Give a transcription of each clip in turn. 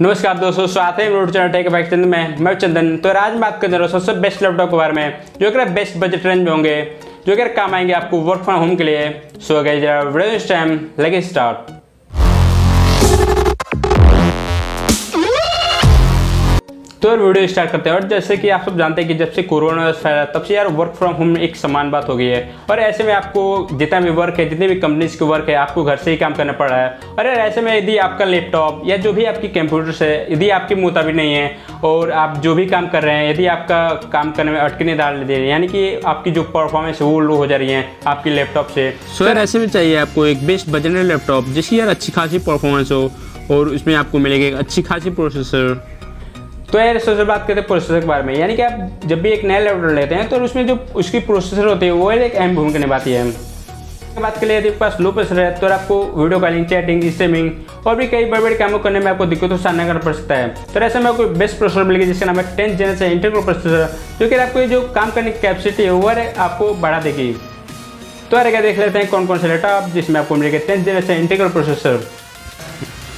नमस्कार दोस्तों, स्वागत है यूट्यूब चैनल टेक बैक चंदन में। मैं चंदन। तो आज बात करने रहा हूँ सबसे बेस्ट लैपटॉप के बारे में जो कि बेस्ट बजट रेंज में होंगे, जो कि काम आएंगे आपको वर्क फ्रॉम होम के लिए। सो गाइस वीडियो इस टाइम लेट्स गेट स्टार्ट। तो वीडियो स्टार्ट करते हैं। और जैसे कि आप सब जानते हैं कि जब से कोरोना वायरस फैला तब से यार वर्क फ्रॉम होम एक समान बात हो गई है। और ऐसे में आपको जितना भी वर्क है, जितनी भी कंपनीज की वर्क है, आपको घर से ही काम करना पड़ रहा है। और यार ऐसे में यदि आपका लैपटॉप या जो भी आपकी कंप्यूटर्स है यदि आपके मुताबिक नहीं है और आप जो भी काम कर रहे हैं यदि आपका काम करने में अटकने डाल दे रही है, यानी कि आपकी जो परफॉर्मेंस है वो लो हो जा रही है आपकी लैपटॉप से। सो यार ऐसे में चाहिए आपको एक बेस्ट बजट लैपटॉप जिसकी यार अच्छी खासी परफॉर्मेंस हो और उसमें आपको मिलेगी एक अच्छी खासी प्रोसेसर। तो यार सबसे बात करते हैं प्रोसेसर के बारे में, यानी कि आप जब भी एक नया लैपटॉप लेते हैं तो उसमें जो उसकी प्रोसेसर होती है वो एक अहम भूमिका निभाती है। बात के लिए यदि आपके पास लो प्रोसेसर है तो आपको वीडियो कॉलिंग, चैटिंग, स्ट्रीमिंग और भी कई बड़े बड़े कामों करने में आपको दिक्कतों का सामना करना पड़ सकता है। तो ऐसे में आपको बेस्ट प्रोसेसर मिलेगी जिसका नाम है 10th generation Intel core processor, जो कि आपको जो काम करने की कैपेसिटी है वो आपको बढ़ा देगी। तो यार क्या देख लेते हैं कौन कौन से लैपटॉप जिसमें आपको मिलेगा 10th generation Intel core processor.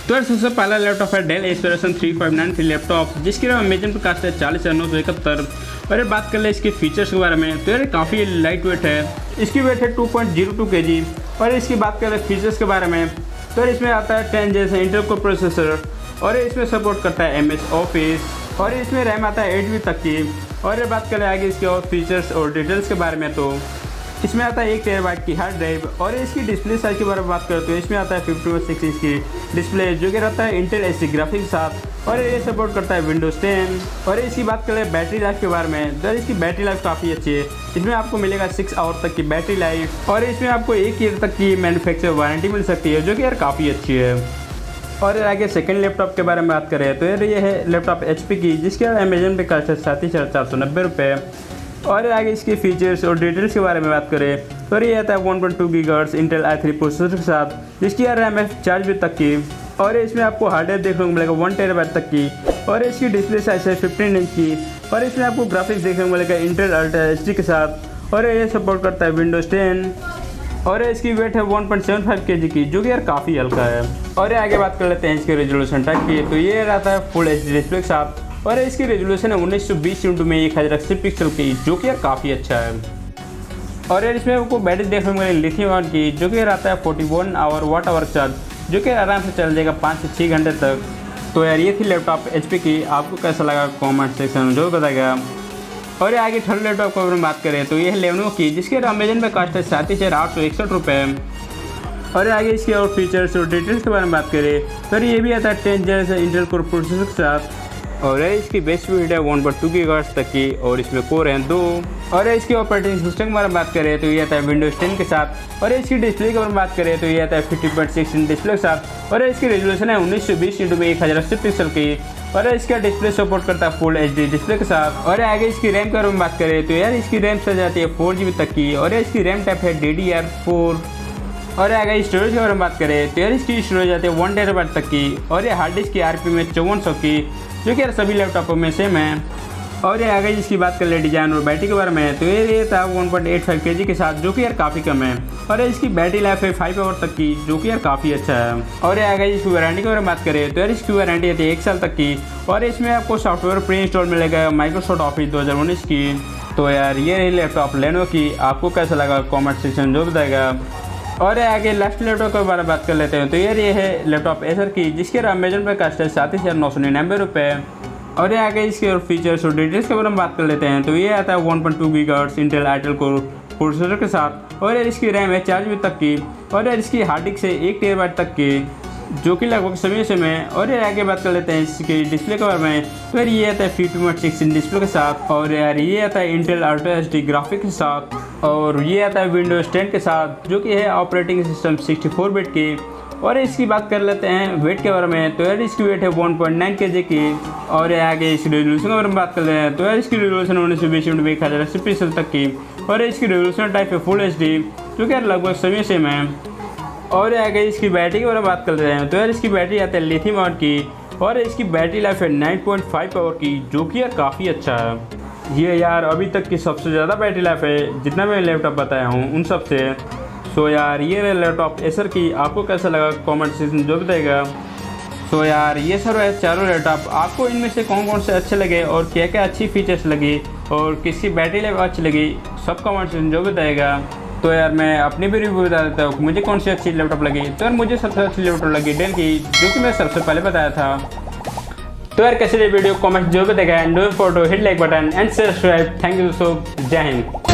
तो सबसे पहला लैपटॉप है डेल एस्पिरेशन 3593 लैपटॉप जिसकी अमेजन पर कास्ट है 40,971। और बात कर ले इसके फीचर्स के बारे में तो यार काफ़ी लाइट वेट है, इसकी वेट है 2.02 kg। और इसकी बात करें फीचर्स के बारे में तो इसमें आता है 10 जैसे इंटेल कोर प्रोसेसर और इसमें सपोर्ट करता है MS ऑफिस और इसमें रैम आता है 8GB तक की। और बात करें आगे इसके और फीचर्स और डिटेल्स के बारे में तो इसमें आता है 1 TB की हार्ड ड्राइव। और इसकी डिस्प्ले साइज के बारे में बात करें तो इसमें आता है 50/6 इंच की डिस्प्ले जो कि रहता है इंटेल HD ग्राफिक्स के साथ। और ये सपोर्ट करता है विंडोज 10। और इसकी बात करें बैटरी लाइफ के बारे में तो इसकी बैटरी लाइफ काफ़ी अच्छी है, इसमें आपको मिलेगा 6 आवर तक की बैटरी लाइफ। और इसमें आपको 1 ईयर तक की मैन्युफैक्चर वारंटी मिल सकती है जो कि यार काफ़ी अच्छी है। और आगे सेकंड लैपटॉप के बारे में बात करें तो यार ये है लैपटॉप HP की जिसके अमेजन पे कास्ट है 37,490 रुपये। और आगे इसके फीचर्स और डिटेल्स के बारे में बात करें तो ये आता है 1.2 GHz इंटेल i3 प्रोसेसर के साथ जिसकी रैम है 4GB तक की। और इसमें आपको हार्ड ड्राइव देखने को मिलेगा 1 TB तक की। और इसकी डिस्प्ले साइज है 15 इंच की। और इसमें आपको ग्राफिक्स देखने को मिलेगा इंटेल अल्ट्रा HD के साथ। और ये सपोर्ट करता है विंडोज 10। और इसकी वेट है 1.75 kg की जो कि यार काफ़ी हल्का है। और आगे बात कर लेते हैं इसके रेजोल्यूशन टाइप की तो ये रहता है फुल HD डिस्प्ले के साथ। और इसकी रेजोल्यूशन है 1920 में 1080 पिक्सल की जो कि यार काफ़ी अच्छा है। और यार इसमें आपको बैटरी देखने को मिलेगी लिथियम आयन की जो कि रहता है 41 वाट आवर चार्ज जो कि आराम से चल जाएगा 5 से 6 घंटे तक। तो यार ये थी लैपटॉप HP की, आपको कैसा लगा कमेंट सेक्शन में जरूर बताएगा। और आगे थर्ड लैपटॉप के बारे में बात करें तो ये है लेनोवो की जिसके अमेजन पर कास्ट है 37,861 रुपये। और आगे इसके और फीचर्स और डिटेल्स के बारे में बात करें तो ये भी आता है 10 जैसे इंटेल कोर प्रोसेसर के साथ। और इसकी बेस्ट स्पीड है 1.2 GHz तक की और इसमें कोर हैं 2। और इसके ऑपरेटिंग सिस्टम के बारे में बात करें तो ये आता है विंडोज 10 के साथ। और इसकी डिस्प्ले के बारे में बात करें तो ये आता है 50.6 इंच डिस्प्ले के साथ। और इसकी रेजोल्यूशन है 1920 × 1080 पिक्सल की। और इसका डिस्प्ले सपोर्ट करता है फुल HD डिस्प्ले के साथ। और आगे इसकी रैम के बारे में बात करें तो यार इसकी रैम से जाती है 4GB तक की। और इसकी रैम टाइप है DDR4। और आगे स्टोरेज के बारे में बात करें तो यार इसकी स्टोरेज आती है 1 TB तक की। और ये हार्ड डिस्क की RPM है 5400 की जो कि यार सभी लैपटॉपों में सेम है। और ये आगे इसकी बात कर ले डिजाइन और बैटरी के बारे में तो ये था 1.85 kg के साथ जो कि यार काफ़ी कम है। और इसकी बैटरी लाइफ है 5 आवर तक की जो कि यार काफ़ी अच्छा है। और ये आगे इसकी वारंटी के बारे में बात करें तो यार इसकी वारंटी आती है 1 साल तक की। और इसमें आपको सॉफ्टवेयर प्री इंस्टॉल मिलेगा माइक्रोसॉफ्ट ऑफिस 2019 की। तो यार ये रही लैपटॉप लेनोवो की, आपको कैसा लगा कॉमेंट सेक्शन जो बताएगा। और आगे लास्ट लैपटॉप के बारे में बात कर लेते हैं तो यार ये है लैपटॉप एसर की जिसके अमेजन पर कास्ट है 37,999 रुपये। और ये आगे इसके और फीचर्स और डिटेल्स के बारे में बात कर लेते हैं तो ये आता है 1.2 GHz Intel i3 core processor के साथ। और यार इसकी रैम है 4GB तक की। और यार इसकी हार्ड डिस्क है 1 TB तक की जो कि लगभग सभी से में। और यार आगे बात कर लेते हैं इसके डिस्प्ले के बारे में तो यार ये आता है 50.6 इंच डिस्प्ले के साथ। और यार ये आता है इंटेल अल्ट्रा HD ग्राफिक्स के साथ। और ये आता है विंडोज 10 के साथ जो कि है ऑपरेटिंग सिस्टम 64 बिट की। और इसकी बात कर लेते हैं वेट के बारे में तो यार इसकी वेट है 1.9 kg की। और आगे इसकी रेजोल्यूशन के बारे में बात कर लेते हैं तो यार इसकी रेजोल्यूशन 1920 × 1080 पिक्सल तक की। और इसकी रेजोल्यूशन टाइप है फुल HD जो कि यार लगभग सभी सेम है। और आगे इसकी बैटरी के बारे में बात कर रहे हैं तो यार इसकी बैटरी आती है लिथियम आयन की। और इसकी बैटरी लाइफ है 9.5 आवर की जो कि यार काफ़ी अच्छा है। ये यार अभी तक की सबसे ज़्यादा बैटरी लाइफ है जितना मैं लैपटॉप बताया हूँ उन सब से। सो यार ये लैपटॉप एसर की, आपको कैसा लगा कमेंट सेक्शन जो बताएगा। तो यार ये सर है चारों लैपटॉप। आपको इनमें से कौन कौन से अच्छे लगे और क्या क्या अच्छी फीचर्स लगी और किसकी बैटरी लाइफ अच्छी लगी, सब कमेंट्स में जो बताएगा। तो यार मैं अपनी भी रिव्यू बता देता हूँ मुझे कौन सी अच्छी लैपटॉप लगी। तो यार मुझे सबसे अच्छी लैपटॉप लगी डेल की, जो कि मैं सबसे पहले बताया था। तो यार कैसे वीडियो कमेंट जो बताएगा and don't forget to hit like button and subscribe. Thank you दोस्तों, जय हिंद।